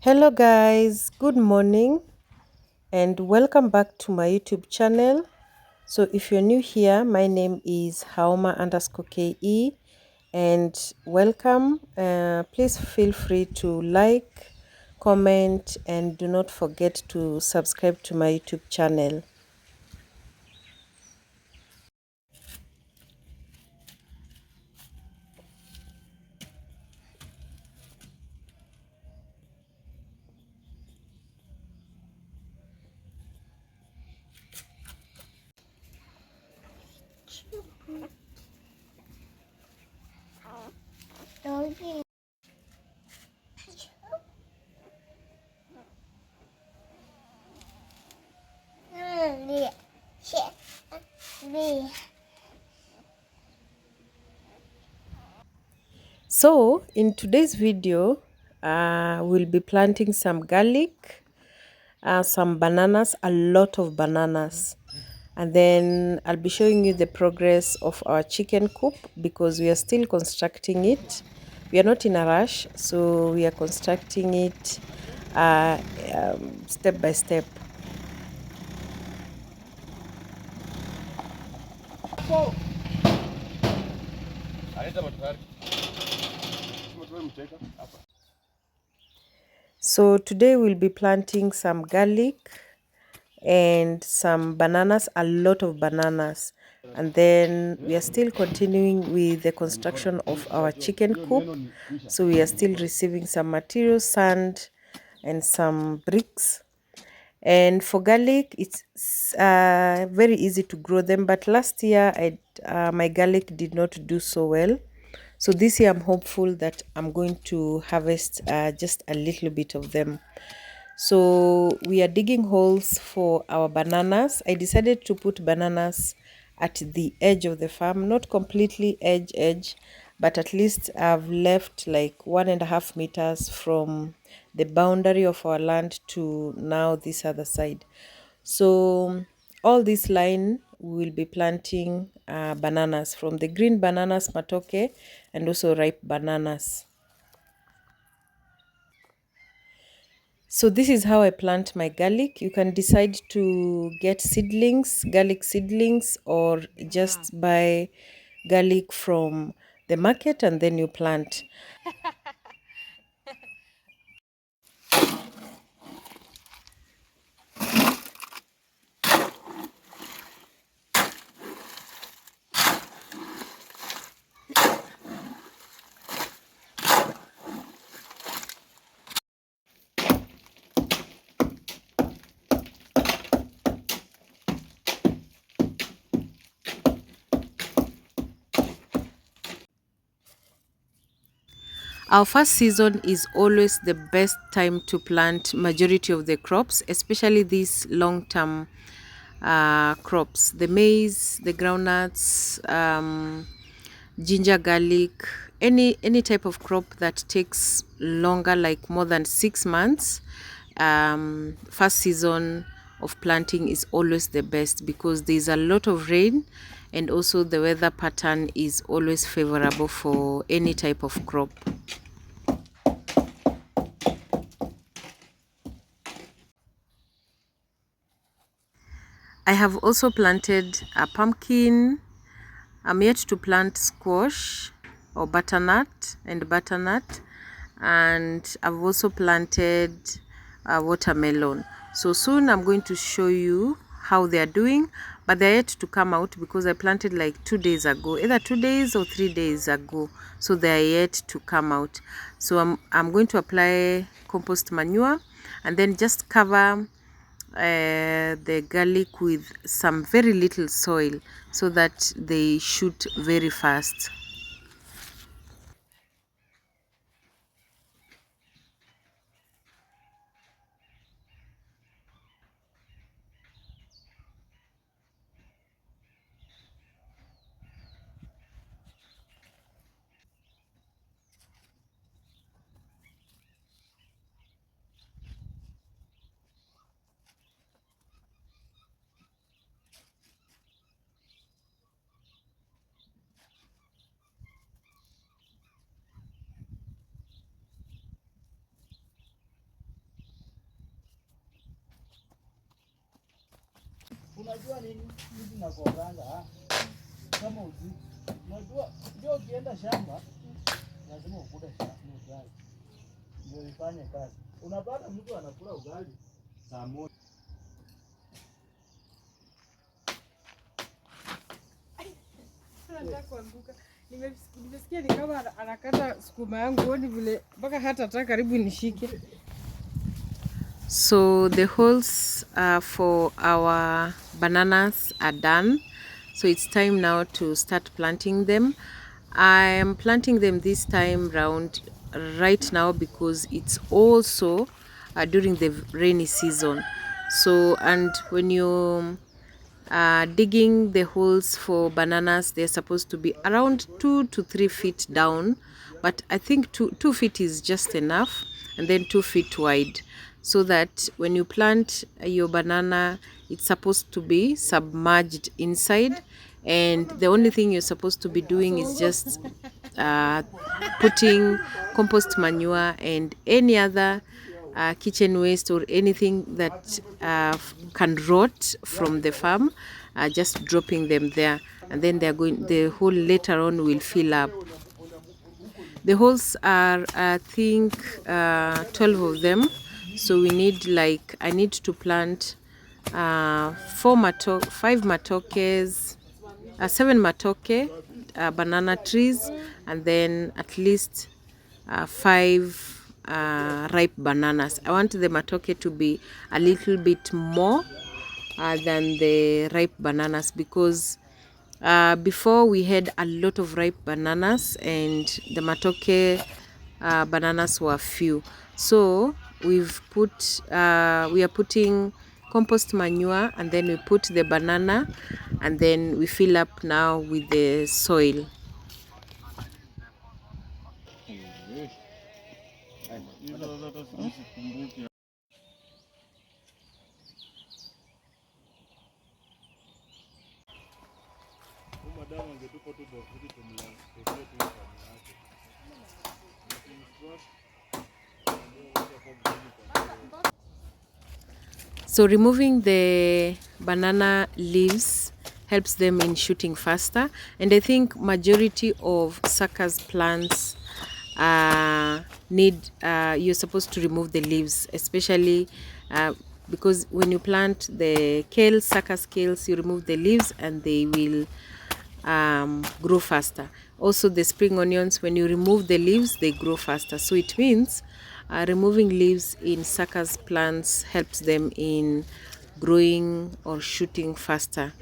Hello guys, good morning and welcome back to my YouTube channel. So if you're new here, my name is Haoma_KE and welcome. Please feel free to like, comment and do not forget to subscribe to my YouTube channel. So in today's video, we'll be planting some garlic, some bananas, a lot of bananas. And then I'll be showing you the progress of our chicken coop because we are still constructing it. We are not in a rush, so we are constructing it step by step. So today we'll be planting some garlic and some bananas, a lot of bananas. And then we are still continuing with the construction of our chicken coop. So we are still receiving some materials, sand and some bricks. And for garlic, it's very easy to grow them, but last year my garlic did not do so well. So this year I'm hopeful that I'm going to harvest just a little bit of them. So we are digging holes for our bananas. I decided to put bananas at the edge of the farm, not completely edge, but at least I've left like 1.5 meters from the boundary of our land to now this other side. So all this line we will be planting bananas, from the green bananas, matoke, and also ripe bananas. So this is how I plant my garlic. You can decide to get seedlings, garlic seedlings, or just buy garlic from the market and then you plant. Our first season is always the best time to plant majority of the crops, especially these long-term crops. The maize, the groundnuts, ginger, garlic, any type of crop that takes longer, like more than 6 months. First season of planting is always the best because there's a lot of rain and also the weather pattern is always favorable for any type of crop. I have also planted a pumpkin. I'm yet to plant squash or butternut, and I've also planted a watermelon. So soon I'm going to show you how they are doing, but they're yet to come out because I planted like 2 days ago, either 2 days or 3 days ago. So they are yet to come out. So I'm going to apply compost manure and then just cover the garlic with some very little soil so that they shoot very fast. Nimesikia ni kama anakata sukuma yangu ni vile mpaka hata karibu nishike. So the holes for our bananas are done. So it's time now to start planting them. I am planting them this time round right now because it's also during the rainy season. So, and when you digging the holes for bananas, they're supposed to be around 2 to 3 feet down, but I think 2 feet is just enough, and then 2 feet wide, so that when you plant your banana, it's supposed to be submerged inside, and the only thing you're supposed to be doing is just putting compost manure and any other kitchen waste or anything that can rot from the farm, just dropping them there, and then the hole later on will fill up. The holes are, I think, 12 of them, so we need, like, I need to plant 5 matokes, 7 matoke banana trees, and then at least 5 ripe bananas. I want the matoke to be a little bit more than the ripe bananas, because before we had a lot of ripe bananas and the matoke bananas were few. So we are putting compost manure, and then we put the banana, and then we fill up now with the soil. So removing the banana leaves helps them in shooting faster, and I think majority of suckers plants you're supposed to remove the leaves, especially because when you plant the kale, sucker kales, you remove the leaves and they will grow faster. Also the spring onions, when you remove the leaves, they grow faster. So it means removing leaves in suckers plants helps them in growing or shooting faster.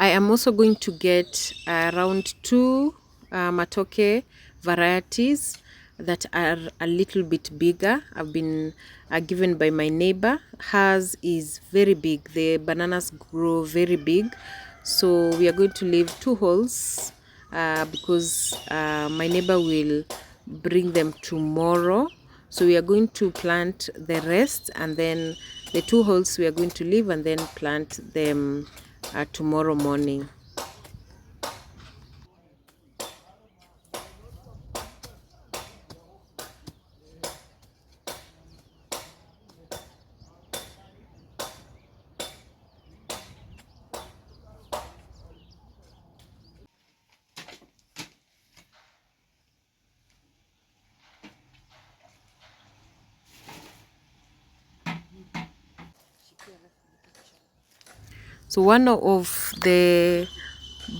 I am also going to get around 2 matoke varieties that are a little bit bigger. I've been given by my neighbor. Hers is very big. The bananas grow very big. So we are going to leave 2 holes because my neighbor will bring them tomorrow. So we are going to plant the rest, and then the 2 holes we are going to leave and then plant them tomorrow morning. So one of the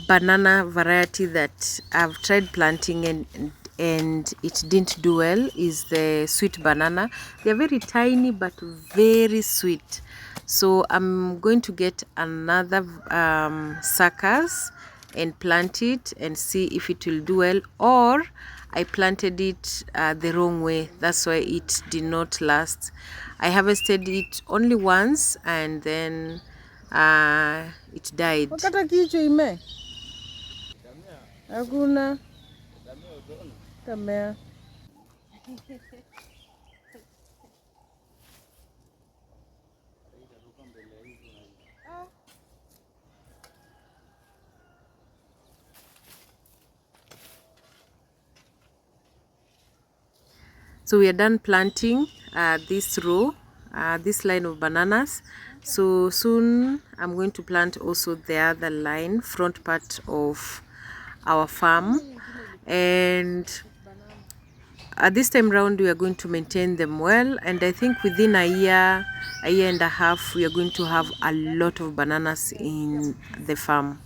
banana variety that I've tried planting and it didn't do well is the sweet banana. They're very tiny but very sweet. So I'm going to get another suckers and plant it and see if it will do well, or I planted it the wrong way. That's why it did not last. I harvested it only once and then it died. Hakuna tamea. So we are done planting this row, this line of bananas. So soon I'm going to plant also the other line, front part of our farm. And at this time round, we are going to maintain them well. And I think within a year and a half, we are going to have a lot of bananas in the farm.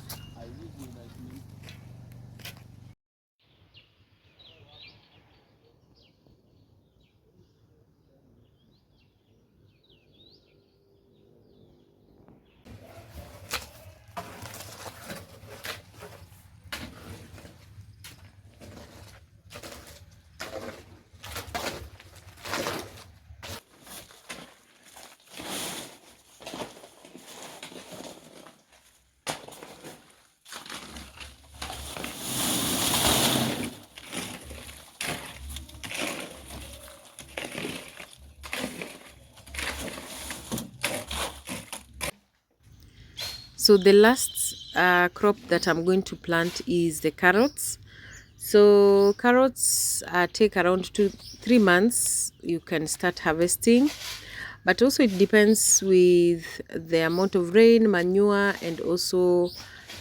So the last crop that I'm going to plant is the carrots. So carrots take around 2-3 months. You can start harvesting, but also it depends with the amount of rain, manure, and also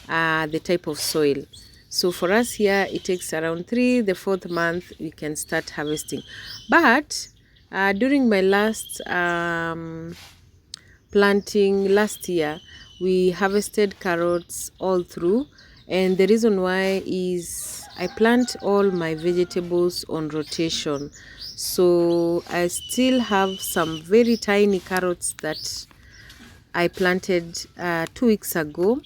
the type of soil. So for us here, it takes around the fourth month we can start harvesting. But during my last planting last year, we harvested carrots all through, and the reason why is I plant all my vegetables on rotation. So I still have some very tiny carrots that I planted 2 weeks ago.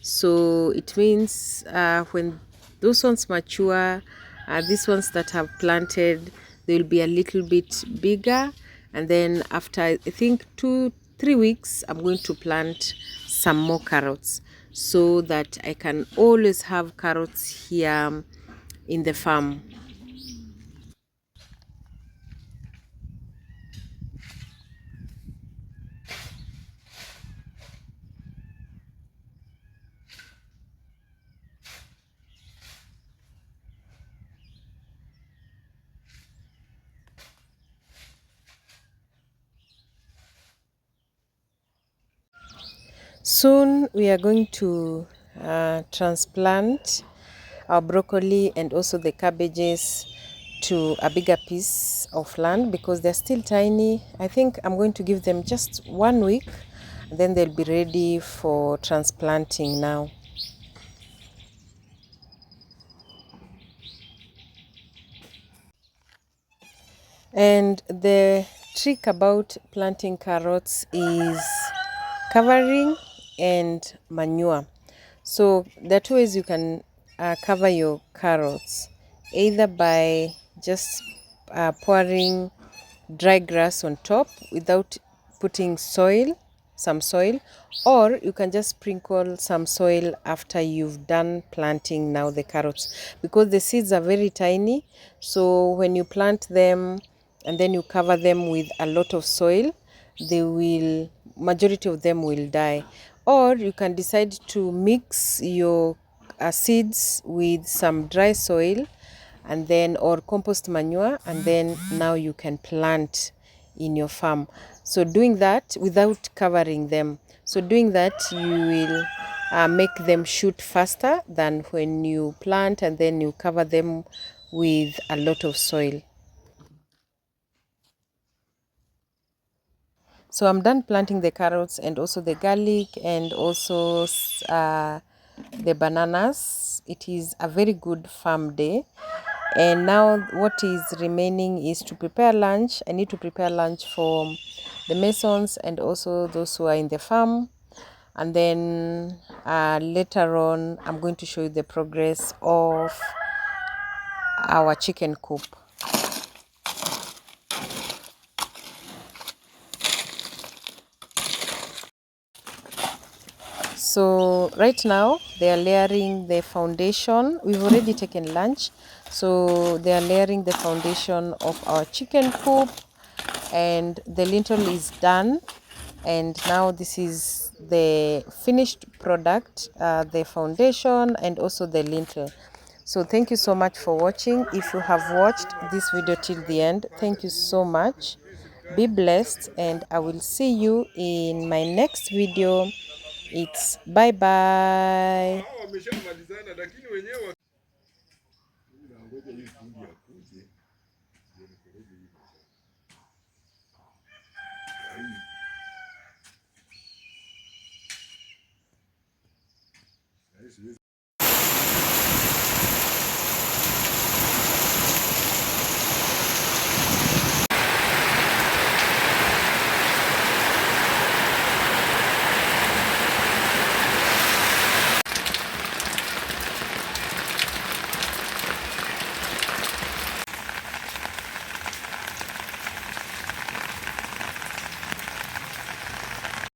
So it means when those ones mature, these ones that have planted, they will be a little bit bigger. And then after I think 2-3 weeks, I'm going to plant some more carrots so that I can always have carrots here in the farm. Soon we are going to transplant our broccoli and also the cabbages to a bigger piece of land because they're still tiny. I think I'm going to give them just 1 week, then they'll be ready for transplanting now. And the trick about planting carrots is covering and manure. So there are two ways you can cover your carrots, either by just pouring dry grass on top without putting some soil, or you can just sprinkle some soil after you've done planting now the carrots, because the seeds are very tiny. So when you plant them and then you cover them with a lot of soil, majority of them will die. Or you can decide to mix your seeds with some dry soil and then or compost manure, and then now you can plant in your farm. So doing that without covering them, so doing that you will make them shoot faster than when you plant and then you cover them with a lot of soil. So I'm done planting the carrots and also the garlic and also the bananas. It is a very good farm day. And now what is remaining is to prepare lunch. I need to prepare lunch for the masons and also those who are in the farm. And then later on, I'm going to show you the progress of our chicken coop. So right now they are layering the foundation. We've already taken lunch, so they are layering the foundation of our chicken coop, and the lintel is done. And now this is the finished product, the foundation and also the lintel. So thank you so much for watching. If you have watched this video till the end, thank you so much. Be blessed, and I will see you in my next video. It's bye bye.